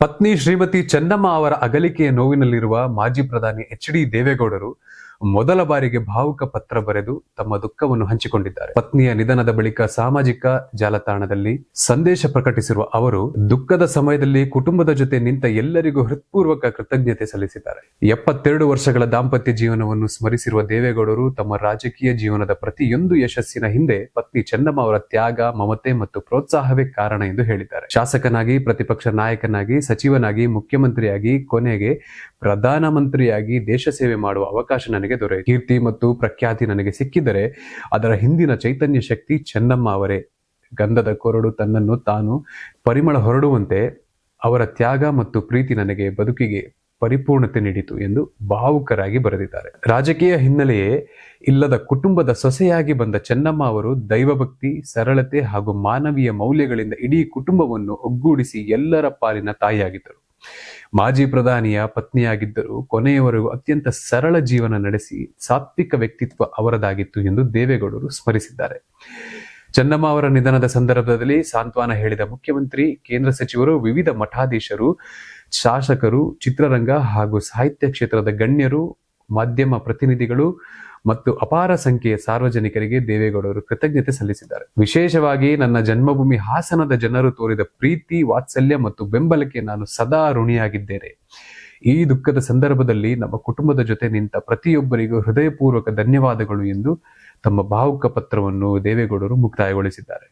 ಪತ್ನಿ ಶ್ರೀಮತಿ ಚೆನ್ನಮ್ಮ ಅವರ ಅಗಲಿಕೆಯ ನೋವಿನಲ್ಲಿರುವ ಮಾಜಿ ಪ್ರಧಾನಿ ಎಚ್.ಡಿ. ದೇವೇಗೌಡರು ಮೊದಲ ಬಾರಿಗೆ ಭಾವುಕ ಪತ್ರ ಬರೆದು ತಮ್ಮ ದುಃಖವನ್ನು ಹಂಚಿಕೊಂಡಿದ್ದಾರೆ. ಪತ್ನಿಯ ನಿಧನದ ಬಳಿಕ ಸಾಮಾಜಿಕ ಜಾಲತಾಣದಲ್ಲಿ ಸಂದೇಶ ಪ್ರಕಟಿಸಿರುವ ಅವರು ದುಃಖದ ಸಮಯದಲ್ಲಿ ಕುಟುಂಬದ ಜೊತೆ ನಿಂತ ಎಲ್ಲರಿಗೂ ಹೃತ್ಪೂರ್ವಕ ಕೃತಜ್ಞತೆ ಸಲ್ಲಿಸಿದ್ದಾರೆ. 72 ವರ್ಷಗಳ ದಾಂಪತ್ಯ ಜೀವನವನ್ನು ಸ್ಮರಿಸಿರುವ ದೇವೇಗೌಡರು ತಮ್ಮ ರಾಜಕೀಯ ಜೀವನದ ಪ್ರತಿಯೊಂದು ಯಶಸ್ಸಿನ ಹಿಂದೆ ಪತ್ನಿ ಚೆನ್ನಮ್ಮ ಅವರ ತ್ಯಾಗ, ಮಮತೆ ಮತ್ತು ಪ್ರೋತ್ಸಾಹವೇ ಕಾರಣ ಎಂದು ಹೇಳಿದ್ದಾರೆ. ಶಾಸಕನಾಗಿ, ಪ್ರತಿಪಕ್ಷ ನಾಯಕನಾಗಿ, ಸಚಿವನಾಗಿ, ಮುಖ್ಯಮಂತ್ರಿಯಾಗಿ, ಕೊನೆಗೆ ಪ್ರಧಾನಮಂತ್ರಿಯಾಗಿ ದೇಶ ಸೇವೆ ಮಾಡುವ ಅವಕಾಶ ನನಗೆ ದೊರೆಯಿತು. ಕೀರ್ತಿ ಮತ್ತು ಪ್ರಖ್ಯಾತಿ ನನಗೆ ಸಿಕ್ಕಿದರೆ ಅದರ ಹಿಂದಿನ ಚೈತನ್ಯ ಶಕ್ತಿ ಚೆನ್ನಮ್ಮ ಅವರೇ. ಗಂಧದ ಕೊರಡು ತನ್ನನ್ನು ತಾನು ಪರಿಮಳ ಹೊರಡುವಂತೆ ಅವರ ತ್ಯಾಗ ಮತ್ತು ಪ್ರೀತಿ ನನಗೆ ಬದುಕಿಗೆ ಪರಿಪೂರ್ಣತೆ ನೀಡಿತು ಎಂದು ಭಾವುಕರಾಗಿ ಬರೆದಿದ್ದಾರೆ. ರಾಜಕೀಯ ಹಿನ್ನೆಲೆಯೇ ಇಲ್ಲದ ಕುಟುಂಬದ ಸೊಸೆಯಾಗಿ ಬಂದ ಚೆನ್ನಮ್ಮ ಅವರು ದೈವಭಕ್ತಿ, ಸರಳತೆ ಹಾಗೂ ಮಾನವೀಯ ಮೌಲ್ಯಗಳಿಂದ ಇಡೀ ಕುಟುಂಬವನ್ನು ಒಗ್ಗೂಡಿಸಿ ಎಲ್ಲರ ಪಾಲಿನ ತಾಯಿಯಾಗಿದ್ದರು. ಮಾಜಿ ಪ್ರಧಾನಿಯ ಪತ್ನಿಯಾಗಿದ್ದರೂ ಕೊನೆಯವರೆಗೂ ಅತ್ಯಂತ ಸರಳ ಜೀವನ ನಡೆಸಿ ಸಾತ್ವಿಕ ವ್ಯಕ್ತಿತ್ವ ಅವರದಾಗಿತ್ತು ಎಂದು ದೇವೇಗೌಡರು ಸ್ಮರಿಸಿದ್ದಾರೆ. ಚೆನ್ನಮ್ಮ ಅವರ ನಿಧನದ ಸಂದರ್ಭದಲ್ಲಿ ಸಾಂತ್ವನ ಹೇಳಿದ ಮುಖ್ಯಮಂತ್ರಿ, ಕೇಂದ್ರ ಸಚಿವರು, ವಿವಿಧ ಮಠಾಧೀಶರು, ಶಾಸಕರು, ಚಿತ್ರರಂಗ ಹಾಗೂ ಸಾಹಿತ್ಯ ಕ್ಷೇತ್ರದ ಗಣ್ಯರು, ಮಾಧ್ಯಮ ಪ್ರತಿನಿಧಿಗಳು ಮತ್ತು ಅಪಾರ ಸಂಖ್ಯೆಯ ಸಾರ್ವಜನಿಕರಿಗೆ ದೇವೇಗೌಡರು ಕೃತಜ್ಞತೆ ಸಲ್ಲಿಸಿದ್ದಾರೆ. ವಿಶೇಷವಾಗಿ ನನ್ನ ಜನ್ಮಭೂಮಿ ಹಾಸನದ ಜನರು ತೋರಿದ ಪ್ರೀತಿ, ವಾತ್ಸಲ್ಯ ಮತ್ತು ಬೆಂಬಲಕ್ಕೆ ನಾನು ಸದಾ ಋಣಿಯಾಗಿದ್ದೇನೆ. ಈ ದುಃಖದ ಸಂದರ್ಭದಲ್ಲಿ ನಮ್ಮ ಕುಟುಂಬದ ಜೊತೆ ನಿಂತ ಪ್ರತಿಯೊಬ್ಬರಿಗೂ ಹೃದಯಪೂರ್ವಕ ಧನ್ಯವಾದಗಳು ಎಂದು ತಮ್ಮ ಭಾವುಕ ಪತ್ರವನ್ನು ದೇವೇಗೌಡರು ಮುಕ್ತಾಯಗೊಳಿಸಿದ್ದಾರೆ.